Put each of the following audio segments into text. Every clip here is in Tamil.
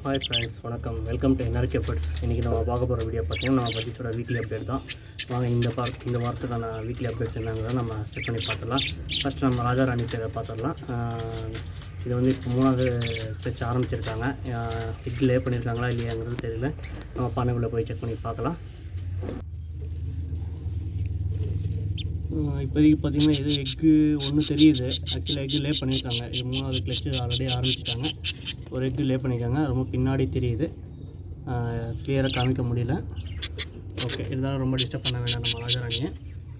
ஹாய் ஃப்ரெண்ட்ஸ், வணக்கம். Welcome to NRK Budgies. இன்றைக்கி நம்ம பார்க்க போகிற வீடியோ பார்த்தீங்கன்னா நம்ம பஜ்ஜீஸோட வீக்லி அப்டேட் தான். வாங்க இந்த வாரத்துக்கான வீக்லி அப்டேட்ஸ் என்னங்கிறத நம்ம செக் பண்ணி பார்த்துடலாம். ஃபஸ்ட்டு நம்ம ராஜா ராணி பேரை பார்த்துடலாம். இது வந்து இப்போ 3வது பேச்சு ஆரம்பிச்சிருக்காங்க. எக் லே பண்ணியிருக்காங்களா இல்லையாங்கிறது தெரியல. நம்ம பண்ணைக்குள்ளே போய் செக் பண்ணி பார்க்கலாம். இப்போதைக்கு பார்த்திங்கன்னா இது எக்கு ஒன்று தெரியுது. ஆக்சுவலாக எக்கு லே பண்ணியிருக்காங்க. இது 3வது கிளச்சு ஆல்ரெடி ஆரம்பிச்சிட்டாங்க. ஒரு எக்கு லே பண்ணியிருக்காங்க. ரொம்ப பின்னாடி தெரியுது, கிளியராக காமிக்க முடியல. ஓகே, இருந்தாலும் ரொம்ப டிஸ்டர்ப் பண்ண வேண்டாம் நம்ம ராஜாராணியை.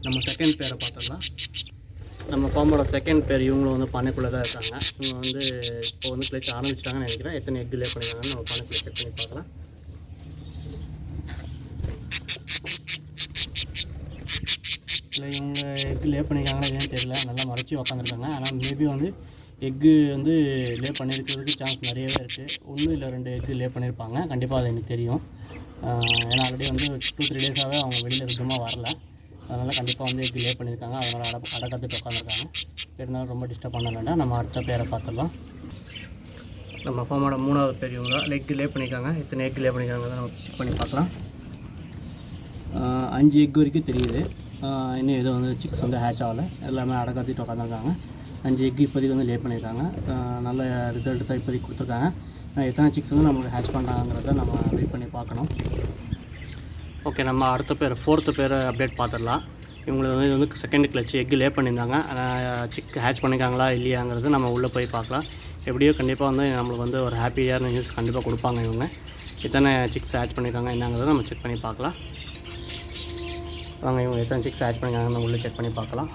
நம்ம செகண்ட் பேரை பார்த்துடலாம். நம்ம ஃபார்மோட செகண்ட் பேர் இவங்களும் வந்து பண்ணைக்குள்ளே தான் இருக்காங்க. இவங்க வந்து இப்போ வந்து கிளச்சு ஆரம்பிச்சிட்டாங்கன்னு நினைக்கிறேன். எத்தனை எக்கு லே பண்ணியிருக்காங்கன்னு நம்ம பண்ணைக்குள்ளே செக் பண்ணி பார்க்கலாம். இல்லை இவங்க எக்கு லே பண்ணியிருக்காங்களா ஏன்னு தெரியல, நல்லா மறைச்சி உக்காந்துருக்காங்க. ஆனால் மேபி வந்து எக்கு வந்து லே பண்ணியிருக்கிறதுக்கு சான்ஸ் நிறையவே இருக்குது. 1 இல்லை 2 எக்கு லே பண்ணியிருப்பாங்க கண்டிப்பாக, அது எனக்கு தெரியும். ஏன்னா ஆல்ரெடி வந்து 2-3 டேஸாகவே அவங்க வெளியில் சுத்தமாக வரல. அதனால் கண்டிப்பாக வந்து எக்கு லே பண்ணியிருக்காங்க. அதனால் அடக்கத்துட்டு உட்காந்துருக்காங்க. இருந்தாலும் ரொம்ப டிஸ்டர்ப் பண்ண வேண்டாம். நம்ம அடுத்த பேரை பார்த்துடலாம். நம்ம அப்பாவோட 3வது பேர் இவங்க எக்கு லே பண்ணியிருக்காங்க. எத்தனை எக்கு லே பண்ணியிருக்காங்க நம்ம செக் பண்ணி பார்க்கலாம். 5 எக்கு வரைக்கும் தெரியுது. இன்னும் எதுவும் வந்து சிக்ஸ் வந்து ஹேட்ச் ஆகலை. எல்லாமே அடக்காத்திட்டு உட்காந்துருக்காங்க. 5 எக்கு இப்போதைக்கு வந்து லே பண்ணியிருக்காங்க. நல்ல ரிசல்ட் தான் இப்போதைக்கு கொடுத்துருக்காங்க. எத்தனை சிக்ஸ் வந்து நம்மளுக்கு ஹேட்ச் பண்ணுறாங்கிறத நம்ம வெயிட் பண்ணி பார்க்கணும். ஓகே, நம்ம அடுத்த பேர் 4th பேரை அப்டேட் பார்த்துடலாம். இவங்களுக்கு வந்து இது வந்து செகண்ட் கிளச்சு எக்கு லே பண்ணியிருந்தாங்க. சிக் ஹேட்ச் பண்ணியிருக்காங்களா இல்லையாங்கிறது நம்ம உள்ளே போய் பார்க்கலாம். எப்படியோ கண்டிப்பாக வந்து நம்மளுக்கு வந்து ஒரு ஹாப்பியான நியூஸ் கண்டிப்பாக கொடுப்பாங்க. இவங்க எத்தனை சிக்ஸ் ஹேட்ச் பண்ணியிருக்காங்க என்னங்கிறத நம்ம செக் பண்ணி பார்க்கலாம். வாங்க, இவங்க எத்தனை சிக்ஸ் ஹேட்ச் பண்ணியிருக்காங்கன்னு உள்ளே செக் பண்ணி பார்க்கலாம்.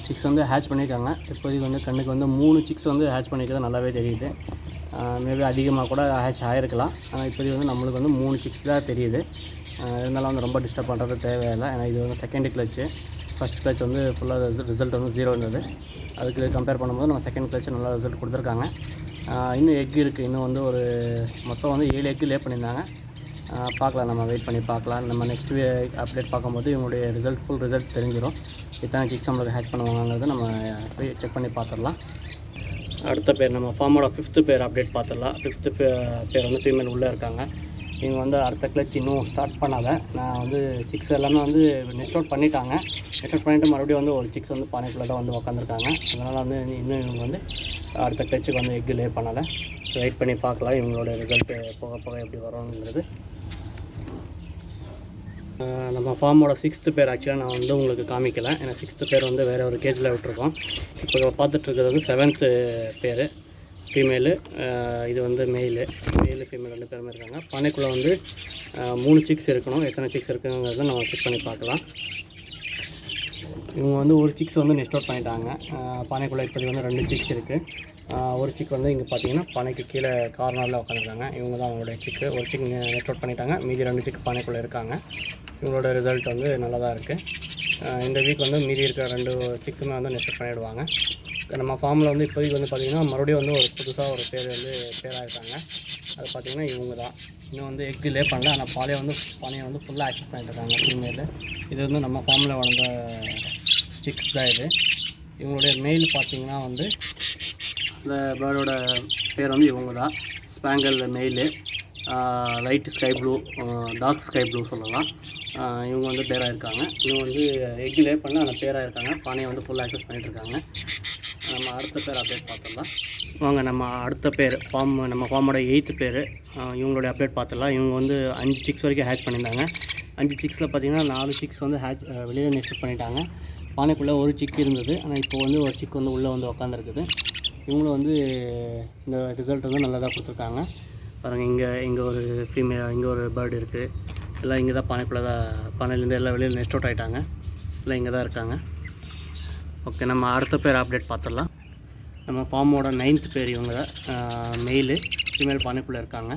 சிக்ஸ் வந்து ஹேட்ச் பண்ணியிருக்காங்க. இப்போதைக்கு வந்து கண்ணுக்கு வந்து 3 சிக்ஸ் வந்து ஹேட்ச் பண்ணியிருக்கிறது நல்லாவே தெரியுது. மேபி அதிகமாக கூட ஹேட்ச் ஆகிருக்கலாம். ஆனால் இப்போதைக்கு வந்து நம்மளுக்கு வந்து 3 சிக்ஸ் தான் தெரியுது. இருந்தாலும் வந்து ரொம்ப டிஸ்டர்ப் பண்ணுறது தேவையில்லை. ஏன்னா இது வந்து செகண்ட் கிளச்சு. ஃபஸ்ட் கிளச் வந்து ஃபுல்லாக ரிசல்ட் வந்து 0 இருந்தது. அதுக்கு கம்பேர் பண்ணும்போது நம்ம செகண்ட் கிளச்சு நல்லா ரிசல்ட் கொடுத்துருக்காங்க. இன்னும் எக் இருக்குது. இன்னும் வந்து ஒரு மொத்தம் வந்து 7 எக்கு லே பண்ணியிருந்தாங்க. பார்க்கலாம், நம்ம வெயிட் பண்ணி பார்க்கலாம். நம்ம நெக்ஸ்ட் அப்டேட் பார்க்கும்போது இவங்களுடைய ஃபுல் ரிசல்ட் தெரிஞ்சிடும். எத்தனை சிக்ஸ் நம்மளுக்கு ஹேட்ச் பண்ணுவாங்கிறத நம்ம போய் செக் பண்ணி பார்த்துடலாம். அடுத்த பேர் நம்ம ஃபார்மோட 5th பேர் அப்டேட் பார்த்துடலாம். 5th பேர் வந்து ஃபீமேல் உள்ளே இருக்காங்க. இவங்க வந்து அடுத்த கிளச் இன்னும் ஸ்டார்ட் பண்ணாத. நான் வந்து சிக்ஸ் எல்லாமே வந்து நெஸ்ட் அவுட் பண்ணிட்டாங்க. நெஸ்ட் அவுட் பண்ணிவிட்டு மறுபடியும் வந்து ஒரு சிக்ஸ் வந்து பானைக்குள்ளே தான் வந்து உட்காந்துருக்காங்க. அதனால் வந்து இன்னும் இவங்க வந்து அடுத்த கிளச்சுக்கு வந்து எக்கு லே பண்ணலை. வெயிட் பண்ணி பார்க்கலாம் இவங்களோட ரிசல்ட்டு போக போக எப்படி வரும்ங்கிறது. நம்ம ஃபார்மோட 6th பேர் ஆக்சுவலாக நான் வந்து உங்களுக்கு காமிக்கலை. ஏன்னா 6th பேர் வந்து வேறு ஒரு கேஜில் விட்டுருக்கோம். இப்போ பார்த்துட்ருக்கிறது வந்து 7th பேர் ஃபீமேலு. இது வந்து மேலு ஃபீமேல் 2 பேருமே இருக்காங்க. பானைக்குள்ளே வந்து 3 சிக்ஸ் இருக்கணும். எத்தனை சிக்ஸ் இருக்குங்கிறத நம்ம செக் பண்ணி பார்க்கலாம். இவங்க வந்து ஒரு சிக்ஸ் வந்து நெஸ்ட் அவுட் பண்ணிட்டாங்க. பானைக்குள்ளே இப்போது வந்து 2 சிக்ஸ் இருக்குது. ஒரு சிக் வந்து இங்கே பார்த்தீங்கன்னா பானைக்கு கீழே கார்னரில் உட்காந்துருக்காங்க. இவங்க தான் அவங்களுடைய சிக்கு. ஒரு சிக் நெஸ்ட் அவுட் பண்ணிட்டாங்க. மீதி 2 சிக்கு பானைக்குள்ளே இருக்காங்க. இவங்களோட ரிசல்ட் வந்து நல்லா தான் இருக்குது. இந்த வீக் வந்து மீதி இருக்கிற 2 சிக்ஸுமே வந்து நெஸ்ட் அவுட் பண்ணிவிடுவாங்க. நம்ம ஃபார்மில் வந்து இப்போதைக்கு வந்து பார்த்திங்கன்னா மறுபடியும் வந்து ஒரு புதுசாக ஒரு பேர் வந்து பேராக இருக்காங்க. அது பார்த்திங்கன்னா இவங்க தான். இன்னும் வந்து எக்கு லே பண்ணல. ஆனால் பானையை வந்து ஃபுல்லாக ஆக்சஸ் பண்ணிட்டு இருக்காங்க ஃபீமேலு. இது வந்து நம்ம ஃபார்மில் வளர்ந்த சிக்ஸ் தான் இது. இவங்களுடைய மெயில் பார்த்திங்கன்னா வந்து இந்த பேர்டோட பேர் வந்து இவங்க தான். Spangle male, light sky blue, dark sky blue சொல்லலாம். இவங்க வந்து பேராக இருக்காங்க. இவங்க வந்து எக்கு லே பண்ண அந்த பேராக இருக்காங்க. பானையை வந்து ஃபுல்லாக ஆக்சஸ் பண்ணிகிட்ருக்காங்க. நம்ம அடுத்த பேர் அப்டேட் பார்த்துடலாம். வாங்க, நம்ம அடுத்த பேர் நம்ம ஃபார்மோட 8th பேர் இவங்களுடைய அப்டேட் பார்த்துடலாம். இவங்க வந்து 5 சிக்ஸ் வரைக்கும் ஹேட்ச் பண்ணியிருந்தாங்க. 5 சிக்ஸில் பார்த்திங்கன்னா 4 சிக்ஸ் வந்து வெளியில் நெஸ்ட் பண்ணிட்டாங்க. பானைக்குள்ளே ஒரு சிக் இருந்தது. ஆனால் இப்போ வந்து ஒரு சிக் வந்து உள்ளே வந்து உட்காந்துருக்குது. இவங்களும் வந்து இந்த ரிசல்ட் வந்து நல்லா தான் கொடுத்துருக்காங்க. பாருங்கள், இங்கே ஒரு ஃபீமேல், இங்கே ஒரு பேர்டு இருக்குது. எல்லாம் இங்கே தான் பானையிலேருந்து எல்லாம் வெளியில் நெஸ்ட் அவுட் ஆகிட்டாங்க. எல்லாம் இங்கே தான் இருக்காங்க. ஓகே, நம்ம அடுத்த பேர் அப்டேட் பார்த்துடலாம். நம்ம ஃபார்மோட 9th பேர் இவங்க தான். மெயிலு ஃபீமேல் பானைக்குள்ளே இருக்காங்க.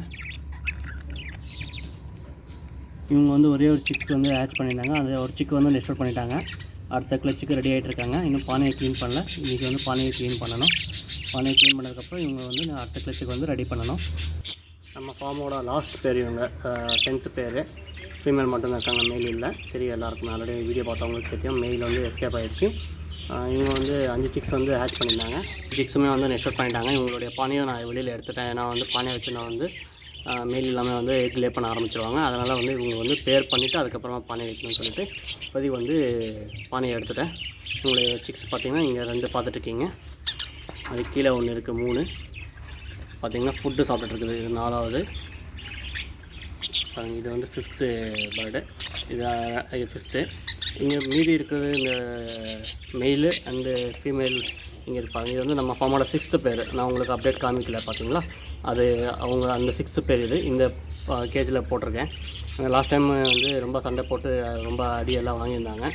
இவங்க வந்து ஒரே ஒரு சிக்கு வந்து ஹேட்ச் பண்ணியிருந்தாங்க. அந்த ஒரு சிக்கு வந்து நெஸ்ட் அவுட் பண்ணிட்டாங்க. அடுத்த கிளச்சுக்கு ரெடி ஆகிட்டு இருக்காங்க. இன்னும் பானையை க்ளீன் பண்ணல. இன்றைக்கி வந்து பானையை க்ளீன் பண்ணணும். பானையை க்ளீன் பண்ணதுக்கப்புறம் இவங்க வந்து அடுத்த கிளச்சுக்கு வந்து ரெடி பண்ணணும். நம்ம ஃபார்மோட லாஸ்ட் பேர் இவங்க 10th பேர் ஃபீமேல் மட்டும்தான் இருக்காங்க. மெயில் இல்லை. சரி, எல்லாருக்கும் ஆல்ரெடி வீடியோ பார்த்தவங்களுக்கு தெரியும். மெயில் வந்து எஸ்கேப் ஆகிடுச்சு. இவங்க வந்து 5 சிக்ஸ் வந்து ஹேட்ச் பண்ணியிருந்தாங்க. சிக்ஸுமே வந்து நெஸ்ட் அவுட் பண்ணிட்டாங்க. இவங்களுடைய பானையும் நான் வெளியில் எடுத்துட்டேன். ஏன்னா வந்து பானையை வச்சு நான் வந்து மேல் எல்லாமே வந்து எக் லே பண்ண ஆரம்பிச்சிருவாங்க. அதனால் வந்து இவங்க வந்து பேர் பண்ணிவிட்டு அதுக்கப்புறமா பானை வைக்கணும்னு சொல்லிட்டு இப்போதைக்கு வந்து பானையை எடுத்துட்டேன். உங்களுடைய சிக்ஸ் பார்த்திங்கன்னா இங்கே 2 பார்த்துட்ருக்கீங்க. அது கீழே ஒன்று இருக்குது 3 பார்த்திங்கன்னா ஃபுட்டு சாப்பிட்டுருக்குது. இது 4வது. இது வந்து 5th பர்டு. இது 5th. இங்கே மீதி இருக்கிறது இந்த மெயிலு அண்டு ஃபீமேல் இங்கே இருப்பாங்க. இது வந்து நம்ம ஃபார்மோட 6th பேர். நான் உங்களுக்கு அப்டேட் காமிக்கல பார்த்தீங்களா, அது அவங்க அந்த 6th பேர். இது இந்த கேஜில் போட்டிருக்கேன். லாஸ்ட் டைம் வந்து ரொம்ப சண்டை போட்டு ரொம்ப அடியெல்லாம் வாங்கியிருந்தாங்க.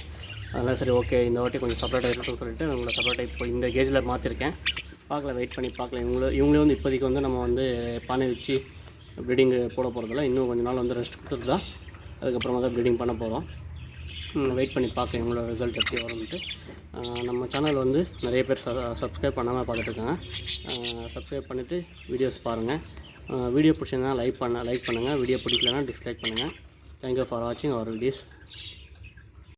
அதனால் சரி ஓகே இந்த வாட்டி கொஞ்சம் செப்பரேட்டாக இருக்குன்னு சொல்லிட்டு உங்களை செப்பரேட்டாக இப்போ இந்த கேஜில் மாற்றிருக்கேன். பார்க்கலாம், வெயிட் பண்ணி பார்க்கலாம். இவங்களே வந்து இப்போதைக்கு வந்து நம்ம வந்து பானை வச்சு ப்ரீடிங்கு போட போகிறதில்ல. இன்னும் கொஞ்சம் நாள் வந்து ரெஸ்ட் கொடுத்துட்டு தான் அதுக்கப்புறமா தான் ப்ரீடிங் பண்ண போகிறோம். வெயிட் பண்ணி பார்க்க இவங்களோட ரிசல்ட் எப்படி வரும்ன்ட்டு. நம்ம சேனல் வந்து நிறைய பேர் சப்ஸ்கிரைப் பண்ணாமல் பார்த்துட்ருக்காங்க. சப்ஸ்கிரைப் பண்ணிவிட்டு வீடியோஸ் பாருங்கள். வீடியோ பிடிச்சிருந்தா லைக் பண்ணுங்கள். வீடியோ பிடிக்கலன்னா டிஸ்லைக் பண்ணுங்கள். தேங்க்யூ ஃபார் வாட்சிங் அவர் வீடியோஸ்.